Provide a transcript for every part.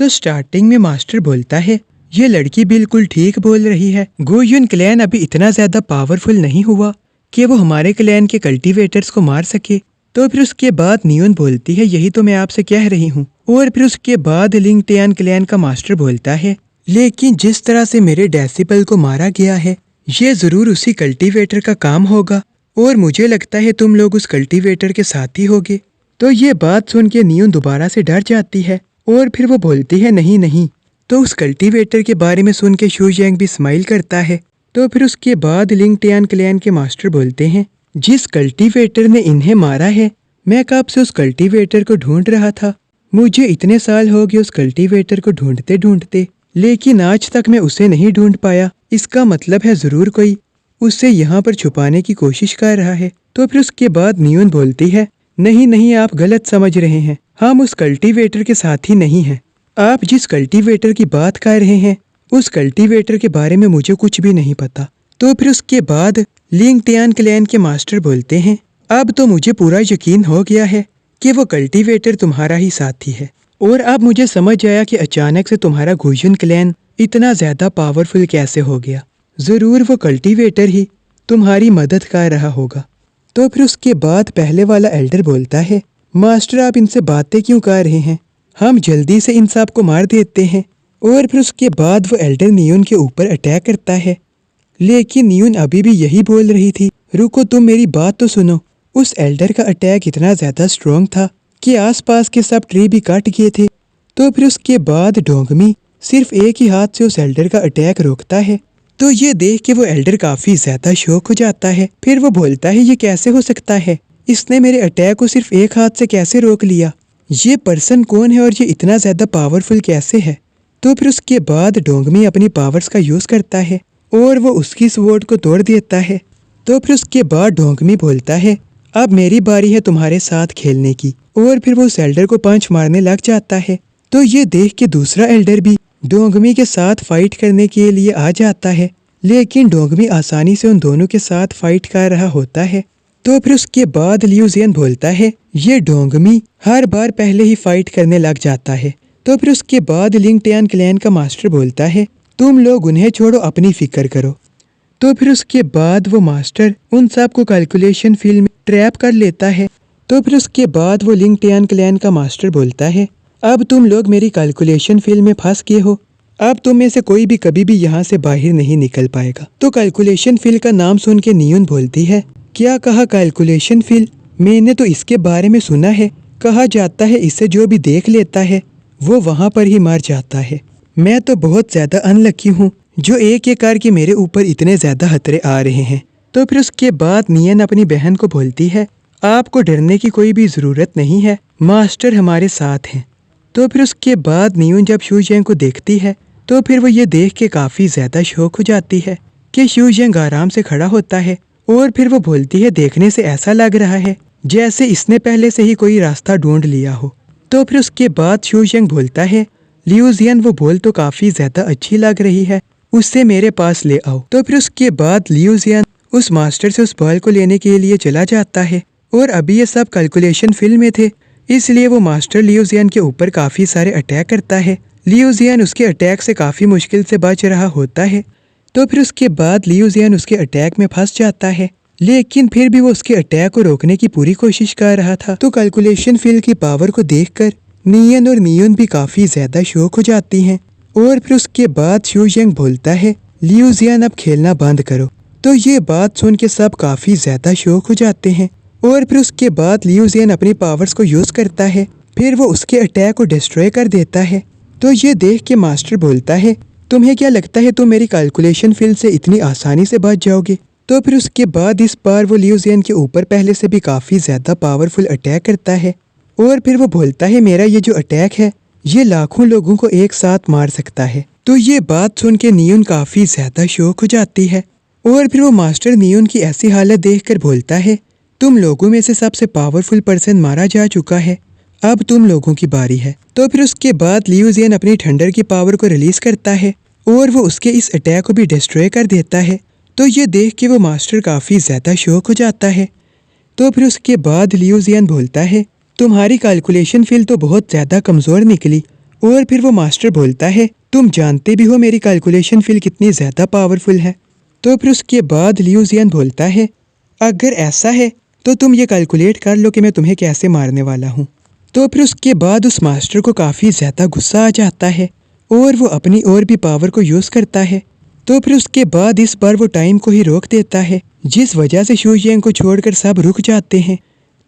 तो स्टार्टिंग में मास्टर बोलता है, ये लड़की बिल्कुल ठीक बोल रही है। गुयुन क्लैन अभी इतना ज्यादा पावरफुल नहीं हुआ कि वो हमारे क्लैन के कल्टीवेटर्स को मार सके। तो फिर उसके बाद नियोन बोलती है, यही तो मैं आपसे कह रही हूँ। और फिर उसके बाद लिंगटियान क्लैन का मास्टर बोलता है, लेकिन जिस तरह से मेरे डेसिबल को मारा गया है, ये जरूर उसी कल्टीवेटर का काम होगा और मुझे लगता है तुम लोग उस कल्टीवेटर के साथ ही होगे। तो ये बात सुन के नियोन दोबारा से डर जाती है और फिर वो बोलती है, नहीं नहीं। तो उस कल्टीवेटर के बारे में सुन के शू यांग भी स्माइल करता है। तो फिर उसके बाद लिंगटियान क्लैन के मास्टर बोलते हैं, जिस कल्टीवेटर ने इन्हें मारा है, मैं कब से उस कल्टीवेटर को ढूंढ रहा था। मुझे इतने साल हो गए उस कल्टीवेटर को ढूंढते ढूंढते, लेकिन आज तक मैं उसे नहीं ढूंढ पाया। इसका मतलब है जरूर कोई उसे यहाँ पर छुपाने की कोशिश कर रहा है। तो फिर उसके बाद नियोन बोलती है, नहीं नहीं, आप गलत समझ रहे हैं। हम उस कल्टीवेटर के साथ ही नहीं हैं। आप जिस कल्टीवेटर की बात कर रहे हैं, उस कल्टीवेटर के बारे में मुझे कुछ भी नहीं पता। तो फिर उसके बाद लिंगटियान क्लैन के मास्टर बोलते हैं, अब तो मुझे पूरा यकीन हो गया है कि वो कल्टीवेटर तुम्हारा ही साथी है। और अब मुझे समझ आया कि अचानक से तुम्हारा गुयुन क्लैन इतना ज्यादा पावरफुल कैसे हो गया। जरूर वो कल्टीवेटर ही तुम्हारी मदद कर रहा होगा। तो फिर उसके बाद पहले वाला एल्डर बोलता है, मास्टर आप इनसे बातें क्यों कर रहे हैं, हम जल्दी से इन सब को मार देते हैं। और फिर उसके बाद वो एल्डर नियोन के ऊपर अटैक करता है, लेकिन नियोन अभी भी यही बोल रही थी, रुको तुम मेरी बात तो सुनो। उस एल्डर का अटैक इतना ज्यादा स्ट्रॉन्ग था कि आसपास के सब ट्री भी कट गए थे। तो फिर उसके बाद डोंगमी सिर्फ एक ही हाथ से उस एल्डर का अटैक रोकता है। तो ये देख के वो एल्डर काफी ज्यादा शॉक हो जाता है। फिर वो बोलता है, ये कैसे हो सकता है, इसने मेरे अटैक को सिर्फ एक हाथ से कैसे रोक लिया, ये पर्सन कौन है और ये इतना ज्यादा पावरफुल कैसे है। तो फिर उसके बाद डोंगमी अपनी पावर्स का यूज करता है और वो उसकी स्वॉर्ड को तोड़ देता है। तो फिर उसके बाद डोंगमी बोलता है, अब मेरी बारी है तुम्हारे साथ खेलने की। और फिर वो उस एल्डर को पंच मारने लग जाता है। तो ये देख के दूसरा एल्डर भी डोंगमी के साथ फाइट करने के लिए आ जाता है, लेकिन डोंगमी आसानी से उन दोनों के साथ फाइट कर रहा होता है। तो फिर उसके बाद लियू जियन बोलता है, ये डोंगमी हर बार पहले ही फाइट करने लग जाता है। तो फिर उसके बाद लिंगटियान क्लैन का मास्टर बोलता है, तुम लोग उन्हें छोड़ो, अपनी फिक्र करो। तो फिर उसके बाद वो मास्टर उन सब को कैलकुलेशन फील्ड में ट्रैप कर लेता है। तो फिर उसके बाद वो लिंगटियान क्लैन का मास्टर बोलता है, अब तुम लोग मेरी कैलकुलेशन फील्ड में फंस गए हो, अब तुम में से कोई भी कभी भी यहाँ से बाहर नहीं निकल पाएगा। तो कैलकुलेशन फील्ड का नाम सुन के नियोन बोलती है, क्या कहा कैलकुलेशन फील्ड, मैंने तो इसके बारे में सुना है, कहा जाता है इसे जो भी देख लेता है वो वहाँ पर ही मर जाता है। मैं तो बहुत ज्यादा अनलकी हूँ जो एक एक करके मेरे ऊपर इतने ज्यादा खतरे आ रहे हैं। तो फिर उसके बाद नियन अपनी बहन को बोलती है, आपको डरने की कोई भी जरूरत नहीं है, मास्टर हमारे साथ हैं। तो फिर उसके बाद नियोन जब शू यांग को देखती है तो फिर वो ये देख के काफी ज्यादा शौक हो जाती है कि शू यांग आराम से खड़ा होता है। और फिर वो बोलती है, देखने से ऐसा लग रहा है जैसे इसने पहले से ही कोई रास्ता ढूंढ लिया हो। तो फिर उसके बाद शू यांग बोलता है, लियू जियन वो बोल तो काफी ज्यादा अच्छी लग रही है, उससे मेरे पास ले आओ। तो फिर उसके बाद लियू जियन उस मास्टर से उस बॉल को लेने के लिए चला जाता है। और अभी ये सब कैलकुलेशन फील्ड में थे, इसलिए वो मास्टर लियू जियन के ऊपर काफी सारे अटैक करता है। लियू जियन उसके अटैक से काफी मुश्किल से बच रहा होता है। तो फिर उसके बाद लियू जियन उसके अटैक में फंस जाता है, लेकिन फिर भी वो उसके अटैक को रोकने की पूरी कोशिश कर रहा था। तो कैलकुलेशन फील्ड की पावर को देखकर नियन और नियोन भी काफी ज्यादा शौक हो जाती हैं। और फिर उसके बाद शू यांग बोलता है, लियू जियन अब खेलना बंद करो। तो ये बात सुन के सब काफी ज्यादा शौक हो जाते हैं। और फिर उसके बाद लियू जियन अपनी पावर्स को यूज करता है, फिर वो उसके अटैक को डिस्ट्रॉय कर देता है। तो ये देख के मास्टर बोलता है, तुम्हें क्या लगता है तुम मेरी कैलकुलेशन फील्ड से इतनी आसानी से बच जाओगे। तो फिर उसके बाद इस बार वो लियू जियन के ऊपर पहले से भी काफी ज्यादा पावरफुल अटैक करता है। और फिर वो बोलता है, मेरा ये जो अटैक है ये लाखों लोगों को एक साथ मार सकता है। तो ये बात सुन के नियोन काफी ज्यादा शौक हो जाती है। और फिर वो मास्टर नियोन की ऐसी हालत देखकर बोलता है, तुम लोगों में से सबसे पावरफुल पर्सन मारा जा चुका है, अब तुम लोगों की बारी है। तो फिर उसके बाद लियू जियन अपनी थंडर की पावर को रिलीज करता है और वो उसके इस अटैक को भी डिस्ट्रॉय कर देता है। तो ये देख के वो मास्टर काफी ज्यादा शौक हो जाता है। तो फिर उसके बाद लियू जियन बोलता है, तुम्हारी कैलकुलेशन फील्ड तो बहुत ज्यादा कमजोर निकली और फिर वो मास्टर बोलता है तुम जानते भी हो मेरी कैलकुलेशन फील्ड कितनी ज्यादा पावरफुल है। तो फिर उसके बाद लियू जियान बोलता है अगर ऐसा है तो तुम ये कैलकुलेट कर लो कि मैं तुम्हें कैसे मारने वाला हूँ। तो फिर उसके बाद उस मास्टर को काफ़ी ज़्यादा गुस्सा आ जाता है और वो अपनी और भी पावर को यूज़ करता है। तो फिर उसके बाद इस बार वो टाइम को ही रोक देता है, जिस वजह से शू येंग को छोड़कर सब रुक जाते हैं।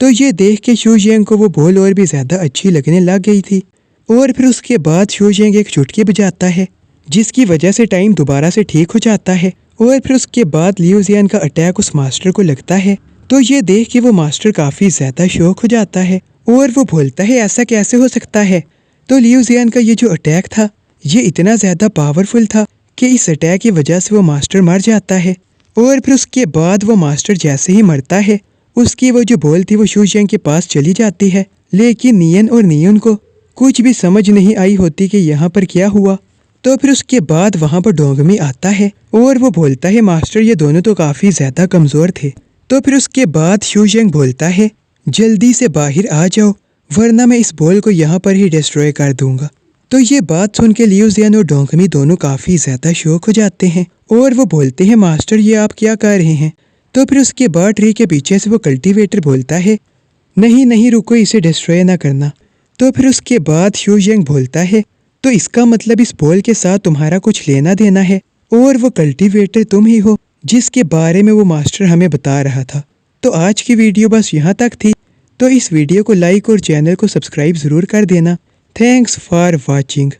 तो ये देख के शू येंग को वो बॉल और भी ज़्यादा अच्छी लगने लग गई थी। और फिर उसके बाद शू येंग एक चुटकी बजाता है, जिसकी वजह से टाइम दोबारा से ठीक हो जाता है। और फिर उसके बाद लियू जियान का अटैक उस मास्टर को लगता है। तो ये देख के वो मास्टर काफ़ी ज़्यादा शॉक हो जाता है और वो बोलता है ऐसा कैसे हो सकता है। तो लियू जियान का ये जो अटैक था ये इतना ज़्यादा पावरफुल था कि इस अटैक की वजह से वो मास्टर मर जाता है। और फिर उसके बाद वो मास्टर जैसे ही मरता है उसकी वो जो बॉल थी वो शू येंग के पास चली जाती है। लेकिन नियन और नियुन को कुछ भी समझ नहीं आई होती कि यहाँ पर क्या हुआ। तो फिर उसके बाद वहाँ पर डोंगमी आता है और वो बोलता है मास्टर ये दोनों तो काफ़ी ज़्यादा कमज़ोर थे। तो फिर उसके बाद शू येंग बोलता है जल्दी से बाहर आ जाओ वरना मैं इस बॉल को यहाँ पर ही डिस्ट्रॉय कर दूंगा। तो ये बात सुन के लियू जियान और डोंगमी दोनों काफ़ी ज़्यादा शॉक हो जाते हैं और वो बोलते हैं मास्टर ये आप क्या कर रहे हैं। तो फिर उसके बाद ट्री के पीछे से वो कल्टीवेटर बोलता है नहीं नहीं रुको इसे डिस्ट्रॉय ना करना। तो फिर उसके बाद शू येंग बोलता है तो इसका मतलब इस बॉल के साथ तुम्हारा कुछ लेना देना है और वो कल्टीवेटर तुम ही हो जिसके बारे में वो मास्टर हमें बता रहा था। तो आज की वीडियो बस यहाँ तक थी। तो इस वीडियो को लाइक और चैनल को सब्सक्राइब ज़रूर कर देना। Thanks for watching.